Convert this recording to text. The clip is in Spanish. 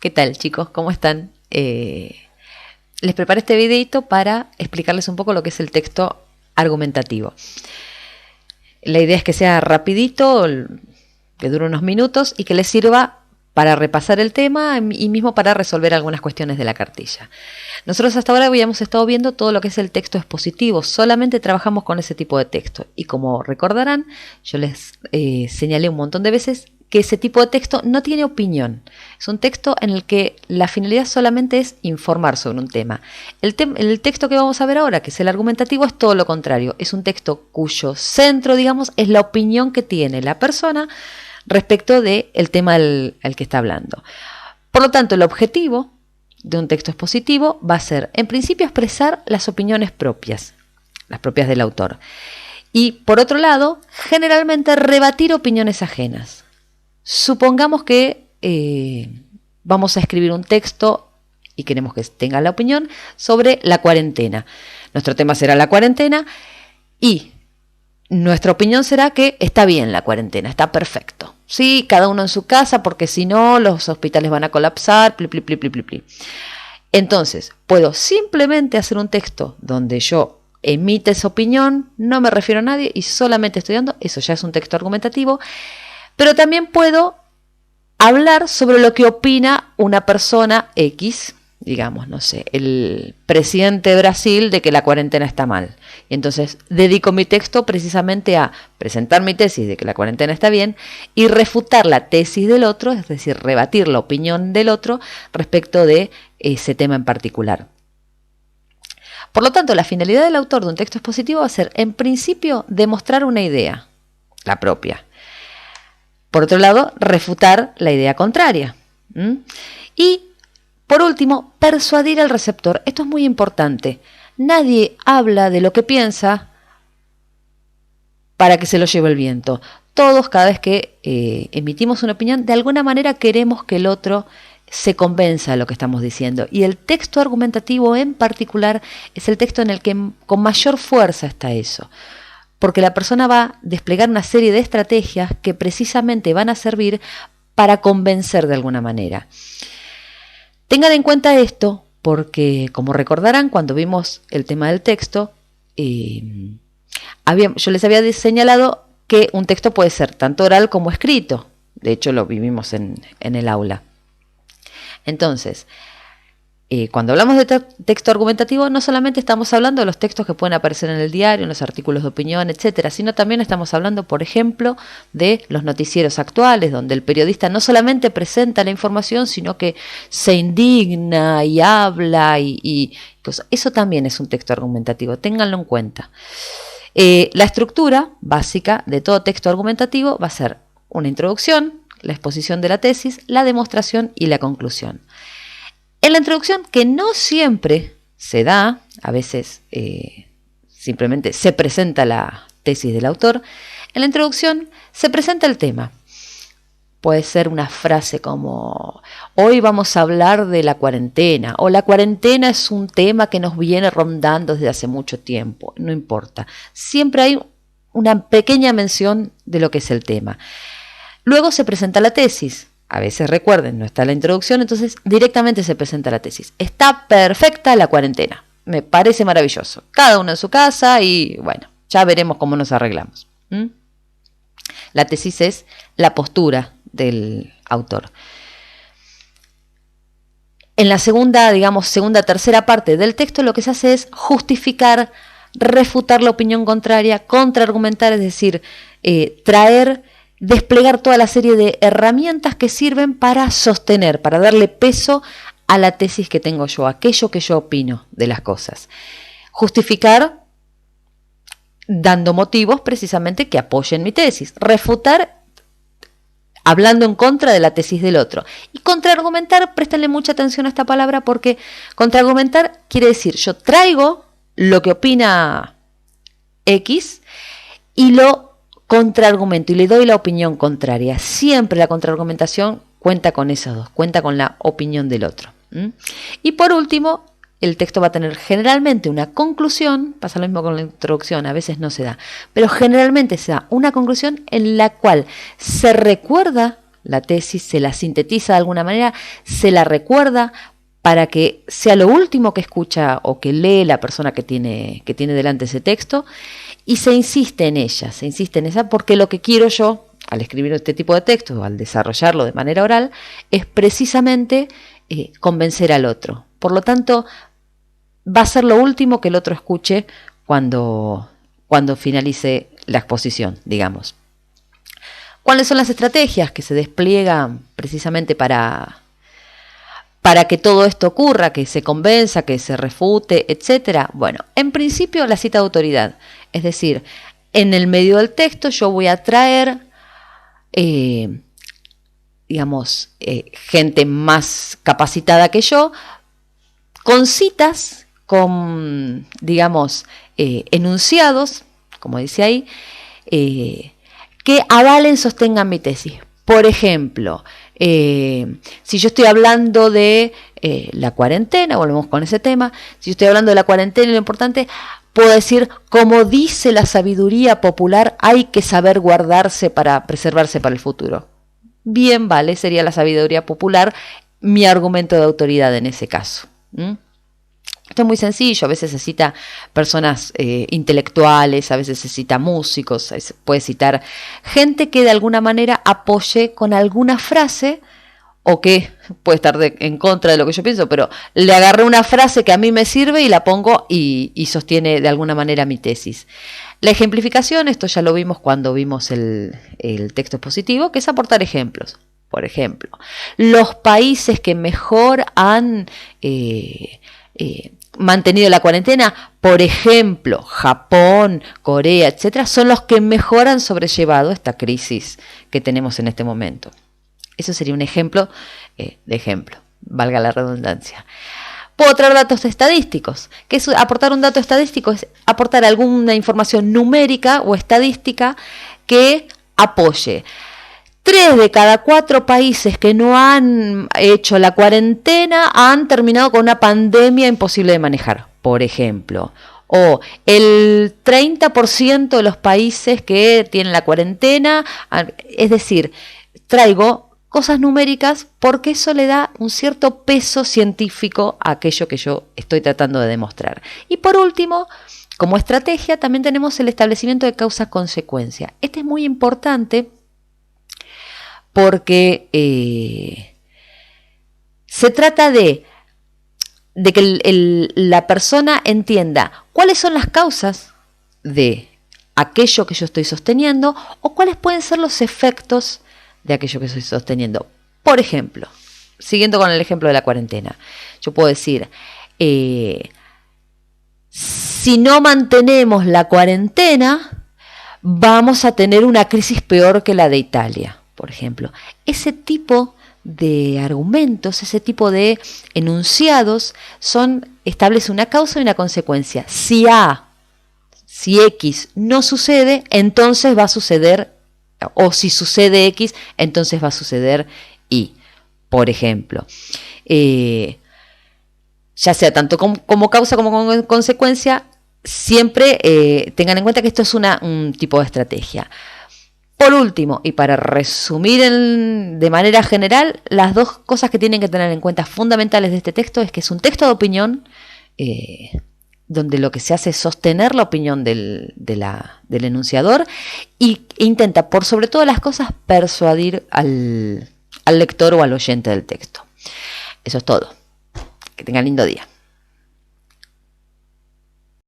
¿Qué tal, chicos? ¿Cómo están? Les preparé este videito para explicarles un poco lo que es el texto argumentativo. La idea es que sea rapidito, que dure unos minutos y que les sirva para repasar el tema y mismo para resolver algunas cuestiones de la cartilla. Nosotros hasta ahora habíamos estado viendo todo lo que es el texto expositivo, solamente trabajamos con ese tipo de texto. Y como recordarán, yo les señalé un montón de veces que ese tipo de texto no tiene opinión. Es un texto en el que la finalidad solamente es informar sobre un tema. El texto que vamos a ver ahora, que es el argumentativo, es todo lo contrario. Es un texto cuyo centro, digamos, es la opinión que tiene la persona respecto del tema al que está hablando. Por lo tanto, el objetivo de un texto expositivo va a ser, en principio, expresar las opiniones propias, las propias del autor. Y, por otro lado, generalmente rebatir opiniones ajenas. Supongamos que vamos a escribir un texto y queremos que tenga la opinión sobre la cuarentena. Nuestro tema será la cuarentena y nuestra opinión será que está bien la cuarentena, está perfecto. Sí, cada uno en su casa, porque si no los hospitales van a colapsar, pli, pli, pli, pli, pli, pli. Entonces, puedo simplemente hacer un texto donde yo emite esa opinión, no me refiero a nadie y solamente estoy dando, eso ya es un texto argumentativo. Pero también puedo hablar sobre lo que opina una persona X, digamos, no sé, el presidente de Brasil, de que la cuarentena está mal. Y entonces dedico mi texto precisamente a presentar mi tesis de que la cuarentena está bien y refutar la tesis del otro, es decir, rebatir la opinión del otro respecto de ese tema en particular. Por lo tanto, la finalidad del autor de un texto expositivo va a ser, en principio, demostrar una idea, la propia. Por otro lado, refutar la idea contraria. Y, por último, persuadir al receptor. Esto es muy importante. Nadie habla de lo que piensa para que se lo lleve el viento. Todos, cada vez que emitimos una opinión, de alguna manera queremos que el otro se convenza de lo que estamos diciendo. Y el texto argumentativo en particular es el texto en el que con mayor fuerza está eso. Porque la persona va a desplegar una serie de estrategias que precisamente van a servir para convencer de alguna manera. Tengan en cuenta esto porque, como recordarán, cuando vimos el tema del texto, yo les había señalado que un texto puede ser tanto oral como escrito. De hecho, lo vivimos en el aula. Entonces, cuando hablamos de texto argumentativo, no solamente estamos hablando de los textos que pueden aparecer en el diario, en los artículos de opinión, etcétera, sino también estamos hablando, por ejemplo, de los noticieros actuales, donde el periodista no solamente presenta la información, sino que se indigna y habla y cosas. Eso también es un texto argumentativo, ténganlo en cuenta. La estructura básica de todo texto argumentativo va a ser una introducción, la exposición de la tesis, la demostración y la conclusión. En la introducción, que no siempre se da, a veces simplemente se presenta la tesis del autor, en la introducción se presenta el tema. Puede ser una frase como, hoy vamos a hablar de la cuarentena, o la cuarentena es un tema que nos viene rondando desde hace mucho tiempo, no importa. Siempre hay una pequeña mención de lo que es el tema. Luego se presenta la tesis. A veces, recuerden, no está la introducción, entonces directamente se presenta la tesis. Está perfecta la cuarentena. Me parece maravilloso. Cada uno en su casa y bueno, ya veremos cómo nos arreglamos. La tesis es la postura del autor. En la tercera parte del texto, lo que se hace es justificar, refutar la opinión contraria, contraargumentar, es decir, desplegar toda la serie de herramientas que sirven para sostener, para darle peso a la tesis que tengo yo, aquello que yo opino de las cosas. Justificar dando motivos precisamente que apoyen mi tesis. Refutar hablando en contra de la tesis del otro. Y contraargumentar, préstenle mucha atención a esta palabra porque contraargumentar quiere decir yo traigo lo que opina X y lo contraargumento y le doy la opinión contraria. Siempre la contraargumentación cuenta con esas dos, cuenta con la opinión del otro. Y por último, el texto va a tener generalmente una conclusión, pasa lo mismo con la introducción, a veces no se da, pero generalmente se da una conclusión en la cual se recuerda la tesis, se la sintetiza de alguna manera, se la recuerda para que sea lo último que escucha o que lee la persona que tiene delante ese texto, y se insiste en ella, porque lo que quiero yo, al escribir este tipo de textos o al desarrollarlo de manera oral, es precisamente convencer al otro. Por lo tanto, va a ser lo último que el otro escuche cuando finalice la exposición, digamos. ¿Cuáles son las estrategias que se despliegan precisamente para que todo esto ocurra, que se convenza, que se refute, etcétera? Bueno, en principio la cita de autoridad. Es decir, en el medio del texto yo voy a traer, gente más capacitada que yo, con citas, con, enunciados, como dice ahí, que avalen, sostengan mi tesis. Por ejemplo, si yo estoy hablando de la cuarentena, volvemos con ese tema, si yo estoy hablando de la cuarentena y lo importante, puedo decir, como dice la sabiduría popular, hay que saber guardarse para preservarse para el futuro. Bien, vale, sería la sabiduría popular mi argumento de autoridad en ese caso. Esto es muy sencillo, a veces se cita personas intelectuales, a veces se cita músicos, se puede citar gente que de alguna manera apoye con alguna frase, o que puede estar en contra de lo que yo pienso, pero le agarré una frase que a mí me sirve y la pongo y sostiene de alguna manera mi tesis. La ejemplificación, esto ya lo vimos cuando vimos el texto expositivo, que es aportar ejemplos. Por ejemplo, los países que mejor han mantenido la cuarentena, por ejemplo, Japón, Corea, etcétera, son los que mejor han sobrellevado esta crisis que tenemos en este momento. Eso sería un ejemplo de ejemplo, valga la redundancia. Puedo traer datos estadísticos. ¿Qué es aportar un dato estadístico? Es aportar alguna información numérica o estadística que apoye. 3 de cada 4 países que no han hecho la cuarentena han terminado con una pandemia imposible de manejar, por ejemplo. O el 30% de los países que tienen la cuarentena, es decir, traigo cosas numéricas porque eso le da un cierto peso científico a aquello que yo estoy tratando de demostrar. Y por último, como estrategia, también tenemos el establecimiento de causa-consecuencia. Este es muy importante porque se trata de que la persona entienda cuáles son las causas de aquello que yo estoy sosteniendo o cuáles pueden ser los efectos de aquello que estoy sosteniendo. Por ejemplo, siguiendo con el ejemplo de la cuarentena, yo puedo decir, si no mantenemos la cuarentena, vamos a tener una crisis peor que la de Italia, por ejemplo. Ese tipo de argumentos, ese tipo de enunciados establece una causa y una consecuencia. Si X no sucede, entonces va a suceder, o si sucede X, entonces va a suceder Y. Por ejemplo, ya sea tanto como causa como como consecuencia, siempre tengan en cuenta que esto es un tipo de estrategia. Por último, y para resumir de manera general, las dos cosas que tienen que tener en cuenta fundamentales de este texto es que es un texto de opinión, donde lo que se hace es sostener la opinión del enunciador e intenta, por sobre todas las cosas, persuadir al lector o al oyente del texto. Eso es todo. Que tengan lindo día.